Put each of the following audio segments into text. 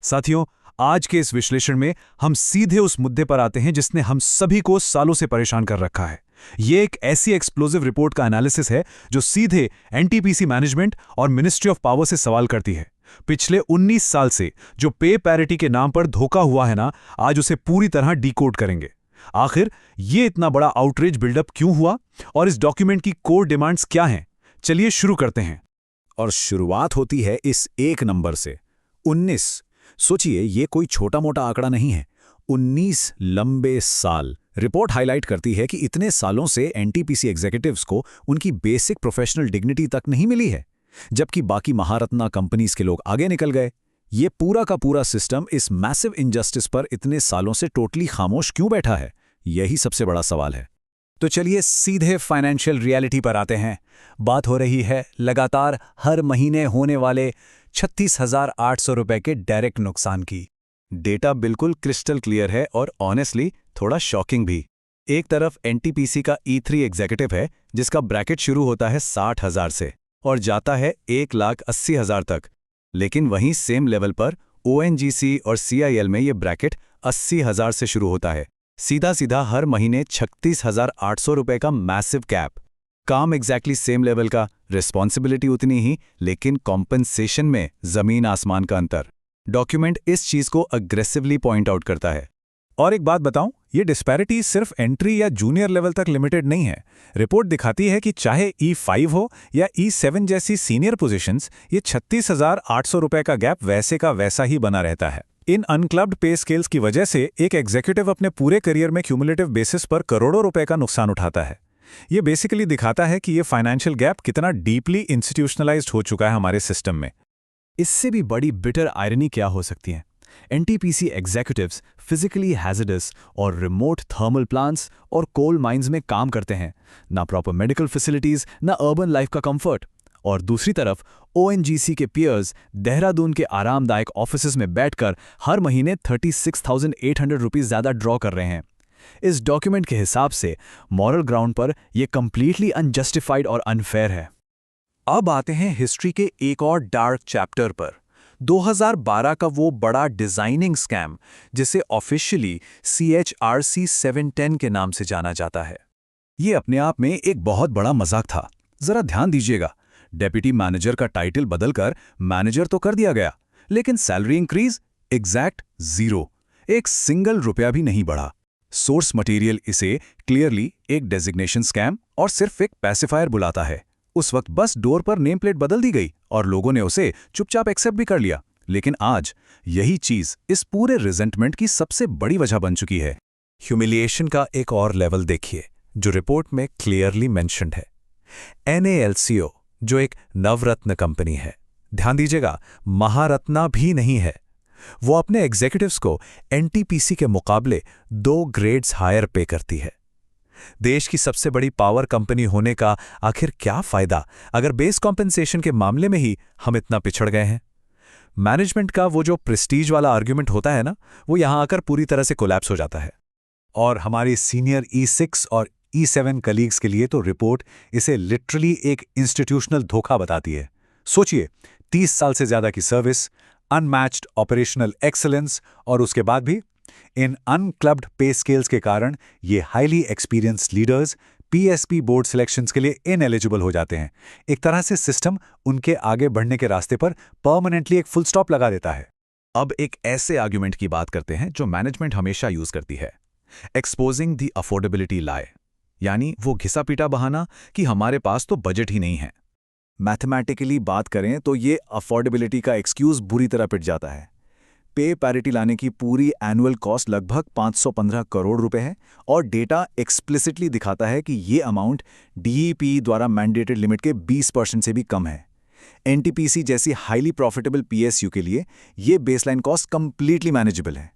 साथियों, आज के इस विश्लेषण में हम सीधे उस मुद्दे पर आते हैं जिसने हम सभी को सालों से परेशान कर रखा है। ये एक ऐसी एक्सप्लोसिव रिपोर्ट का एनालिसिस है जो सीधे एनटीपीसी मैनेजमेंट और मिनिस्ट्री ऑफ पावर से सवाल करती है। पिछले 19 साल से जो पे पैरिटी के नाम पर धोखा हुआ है ना, आज उसे पूरी तरह डिकोड करेंगे। आखिर ये इतना बड़ा आउटरीच बिल्डअप क्यों हुआ और इस डॉक्यूमेंट की कोर डिमांड्स क्या हैं? चलिए शुरू करते हैं। और शुरुआत होती है इस एक नंबर से 19। सोचिए, ये कोई छोटा मोटा आंकड़ा नहीं है। 19 लंबे साल। रिपोर्ट हाईलाइट करती है कि इतने सालों से एनटीपीसी एग्जीक्यूटिव्स को उनकी बेसिक प्रोफेशनल डिग्निटी तक नहीं मिली है, जबकि बाकी महारत्ना कंपनीज के लोग आगे निकल गए। ये पूरा का पूरा सिस्टम इस मैसिव इनजस्टिस पर इतने सालों से टोटली खामोश क्यों बैठा है? यही सबसे बड़ा सवाल है। तो चलिए सीधे फाइनेंशियल रियलिटी पर आते हैं। बात हो रही है लगातार हर महीने होने वाले 36,800 रुपए के डायरेक्ट नुकसान की। डेटा बिल्कुल क्रिस्टल क्लियर है और ऑनेस्टली थोड़ा शॉकिंग भी। एक तरफ एनटीपीसी का E3 एग्जीक्यूटिव है जिसका ब्रैकेट शुरू होता है 60,000 से और जाता है 1,80,000 तक, लेकिन वहीं सेम लेवल पर ओएनजीसी और सीआईएल में ये ब्रैकेट 80,000 से शुरू होता है। सीधा सीधा हर महीने 36,800 रुपए का मैसिव कैप। काम एग्जैक्टली सेम लेवल का, रिस्पॉन्सिबिलिटी उतनी ही, लेकिन कॉम्पनसेशन में जमीन आसमान का अंतर। डॉक्यूमेंट इस चीज को अग्रेसिवली पॉइंट आउट करता है। और एक बात बताऊं, ये डिस्पैरिटी सिर्फ एंट्री या जूनियर लेवल तक लिमिटेड नहीं है। रिपोर्ट दिखाती है कि चाहे E5 हो या E7 जैसी सीनियर पोजीशंस, ये 36,800 रुपए का गैप वैसे का वैसा ही बना रहता है। इन अनक्लब्ड पे स्केल्स की वजह से एक एग्जीक्यूटिव अपने पूरे करियर में क्यूमुलेटिव बेसिस पर करोड़ों रुपए का नुकसान उठाता है। ये बेसिकली दिखाता है कि ये फाइनेंशियल गैप कितना डीपली इंस्टीट्यूशनलाइज्ड हो चुका है हमारे सिस्टम में। इससे भी बड़ी बिटर आयरनी क्या हो सकती है? एनटीपीसी एग्जीक्यूटिव्स फिजिकली हैजर्डस और रिमोट थर्मल प्लांट्स और कोल माइंस में काम करते हैं। ना प्रॉपर मेडिकल फैसिलिटीज, ना अर्बन लाइफ का कंफर्ट। और दूसरी तरफ ओएनजीसी के पियर्स देहरादून के आरामदायक ऑफिसेज में बैठकर हर महीने 36,800 रुपीज ज्यादा ड्रॉ कर रहे हैं। इस डॉक्यूमेंट के हिसाब से मॉरल ग्राउंड पर यह कंप्लीटली अनजस्टिफाइड और अनफेयर है। अब आते हैं हिस्ट्री के एक और डार्क चैप्टर पर। 2012 का वो बड़ा डिजाइनिंग स्कैम जिसे ऑफिशियली CHRC 710 के नाम से जाना जाता है। ये अपने आप में एक बहुत बड़ा मजाक था। जरा ध्यान दीजिएगा, डेप्यूटी मैनेजर का टाइटल बदलकर मैनेजर तो कर दिया गया, लेकिन सैलरी इंक्रीज एग्जैक्ट 0। एक सिंगल रुपया भी नहीं बढ़ा। सोर्स मटेरियल इसे क्लियरली एक डेजिग्नेशन स्कैम और सिर्फ एक पैसिफायर बुलाता है। उस वक्त बस डोर पर नेम प्लेट बदल दी गई और लोगों ने उसे चुपचाप एक्सेप्ट भी कर लिया। लेकिन आज यही चीज इस पूरे रिजेंटमेंट की सबसे बड़ी वजह बन चुकी है। ह्यूमिलिएशन का एक और लेवल देखिए जो रिपोर्ट में क्लियरली मेंशन्ड है। NALCO जो एक नवरत्न कंपनी है, ध्यान दीजिएगा, महारत्ना भी नहीं है, वो अपने एग्जीक्यूटिव्स को एनटीपीसी के मुकाबले 2 ग्रेड्स हायर पे करती है। देश की सबसे बड़ी पावर कंपनी होने का आखिर क्या फायदा अगर बेस कॉम्पेंसेशन के मामले में ही हम इतना पिछड़ गए हैं? मैनेजमेंट का वो जो प्रेस्टीज वाला आर्ग्यूमेंट होता है ना, वो यहां आकर पूरी तरह से कोलैप्स हो जाता है। और हमारी सीनियर E6 और E7 कलीग्स के लिए तो रिपोर्ट इसे लिटरली एक इंस्टीट्यूशनल धोखा बताती है। सोचिए, 30 साल से ज्यादा की सर्विस, अनमैच्ड ऑपरेशनल एक्सीलेंस और उसके बाद भी इन अनक्लब्ड पे स्केल्स के कारण ये highly experienced leaders PSP board selections के लिए इनएलिजिबल हो जाते हैं। एक तरह से सिस्टम उनके आगे बढ़ने के रास्ते पर परमानेंटली एक फुल स्टॉप लगा देता है। अब एक ऐसे आर्ग्यूमेंट की बात करते हैं जो मैनेजमेंट हमेशा यूज करती है, एक्सपोजिंग द अफोर्डेबिलिटी लाई, यानी वो घिसा पीटा बहाना कि हमारे पास तो बजट ही नहीं है। मैथमेटिकली बात करें तो ये अफोर्डेबिलिटी का एक्सक्यूज बुरी तरह पिट जाता है। पे पैरिटी लाने की पूरी एनुअल कॉस्ट लगभग 515 करोड़ रुपए है और डेटा एक्सप्लिसिटली दिखाता है कि ये अमाउंट DEP द्वारा मैंडेटेड लिमिट के 20% से भी कम है। एनटीपीसी जैसी हाईली प्रॉफिटेबल PSU के लिए ये बेसलाइन कॉस्ट कंप्लीटली मैनेजेबल है।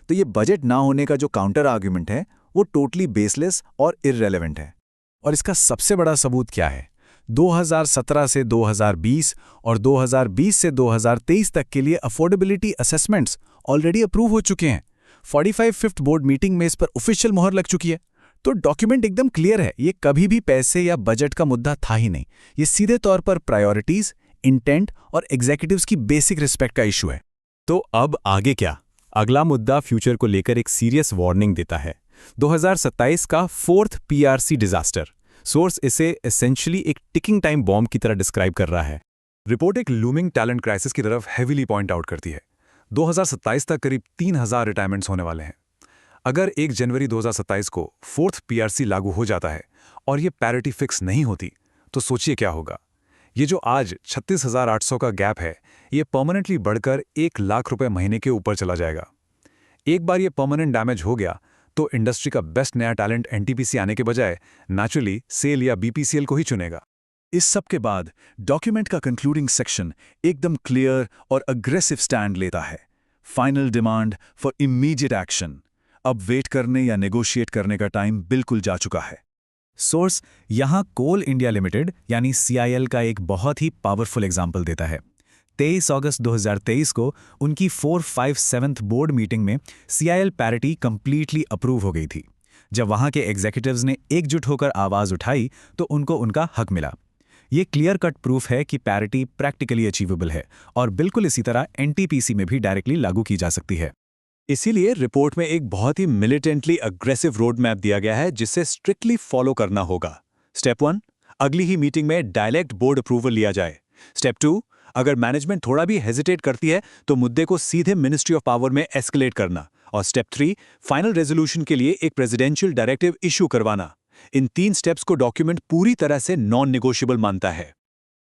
तो ये बजट ना होने का जो काउंटर आर्ग्यूमेंट है वो टोटली बेसलेस और इररेलेवेंट है। और इसका सबसे बड़ा सबूत क्या है? 2017 से 2020 और 2020 से 2023 तक के लिए अफोर्डेबिलिटी असेसमेंट्स ऑलरेडी अप्रूव हो चुके हैं। 45th बोर्ड मीटिंग में इस पर ऑफिशियल मोहर लग चुकी है। तो डॉक्यूमेंट एकदम क्लियर है, ये कभी भी पैसे या बजट का मुद्दा था ही नहीं। ये सीधे तौर पर प्रायोरिटीज, इंटेंट और एग्जीक्यूटिव्स की बेसिक रिस्पेक्ट का इशू है। तो अब आगे क्या? अगला मुद्दा फ्यूचर को लेकर एक सीरियस वार्निंग देता है। 2027 का फोर्थ पीआरसी डिजास्टर। सोर्स इसे एसेंशियली एक टिकिंग टाइम बॉम्ब की तरह डिस्क्राइब कर रहा है। रिपोर्ट एक लूमिंग टैलेंट क्राइसिस की तरफ हेवीली पॉइंट आउट करती है। 2027 तक करीब 3000 रिटायरमेंट्स होने वाले हैं। अगर 1 जनवरी 2027 को फोर्थ पीआरसी लागू हो जाता है और ये पैरिटी फिक्स नहीं होती, तो सोचिए क्या होगा। ये जो आज 36,800 का गैप है, ये परमानेंटली बढ़कर 1 लाख रुपए महीने के ऊपर चला जाएगा। एक बार ये परमानेंट डैमेज हो गया तो इंडस्ट्री का बेस्ट नया टैलेंट एनटीपीसी आने के बजाय नेचुरली सेल या बीपीसीएल को ही चुनेगा। इस सब के बाद डॉक्यूमेंट का कंक्लूडिंग सेक्शन एकदम क्लियर और अग्रेसिव स्टैंड लेता है। Final demand for immediate action. अब वेट करने या नेगोशिएट करने का टाइम बिल्कुल जा चुका है। सोर्स यहाँ कोल इंडिया लिमिटेड यानी CIL का एक बहुत ही पावरफुल एग्जाम्पल देता है। 23 अगस्त 2023 को उनकी 457th बोर्ड मीटिंग में CIL पैरिटी कंप्लीटली अप्रूव हो गई थी। जब वहां के एग्जीक्यूटिव्स ने एकजुट होकर आवाज उठाई तो उनको उनका हक मिला। ये क्लियर कट प्रूफ है कि पैरिटी प्रैक्टिकली अचीवेबल है और बिल्कुल इसी तरह NTPC में भी डायरेक्टली लागू की जा सकती है। इसीलिए रिपोर्ट में एक बहुत ही मिलिटेंटली अग्रेसिव रोड मैप दिया गया है जिसे स्ट्रिक्टली फॉलो करना होगा। स्टेप 1, अगली ही मीटिंग में डायरेक्ट बोर्ड अप्रूवल लिया जाए। स्टेप 2, अगर मैनेजमेंट थोड़ा भी हेजिटेट करती है तो मुद्दे को सीधे मिनिस्ट्री ऑफ पावर में एस्केलेट करना। और स्टेप 3, फाइनल रेजोल्यूशन के लिए एक प्रेसिडेंशियल डायरेक्टिव इशू करवाना। इन 3 स्टेप्स को डॉक्यूमेंट पूरी तरह से नॉन निगोशिएबल मानता है।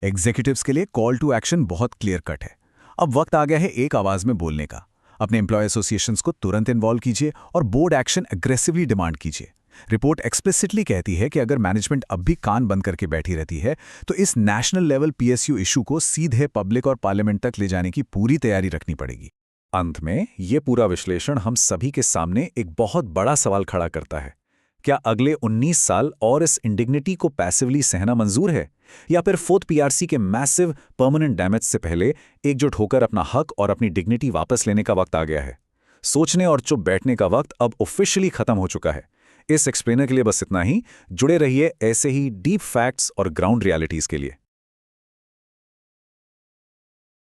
एग्जीक्यूटिव्स के लिए कॉल टू एक्शन बहुत क्लियर कट है। अब वक्त आ गया है एक आवाज में बोलने का। अपने एम्प्लॉय एसोसिएशंस को तुरंत इन्वॉल्व कीजिए और बोर्ड एक्शन एग्रेसिवली डिमांड कीजिए। रिपोर्ट एक्सप्लिसिटली कहती है कि अगर मैनेजमेंट अब भी कान बंद करके बैठी रहती है तो इस नेशनल लेवल PSU इशू को सीधे पब्लिक और पार्लियामेंट तक ले जाने की पूरी तैयारी रखनी पड़ेगी। अंत में ये पूरा विश्लेषण हम सभी के सामने एक बहुत बड़ा सवाल खड़ा करता है। क्या अगले 19 साल और इस इंडिग्निटी को पैसिवली सहना मंजूर है, या फिर फोर्थ पीआरसी के मैसिव परमानेंट डैमेज से पहले एकजुट होकर अपना हक और अपनी डिग्निटी वापस लेने का वक्त आ गया है? सोचने और चुप बैठने का वक्त अब ऑफिशियली खत्म हो चुका है। इस एक्सप्लेनर के लिए बस इतना ही। जुड़े रहिए ऐसे ही डीप फैक्ट्स और ग्राउंड रियलिटीज के लिए।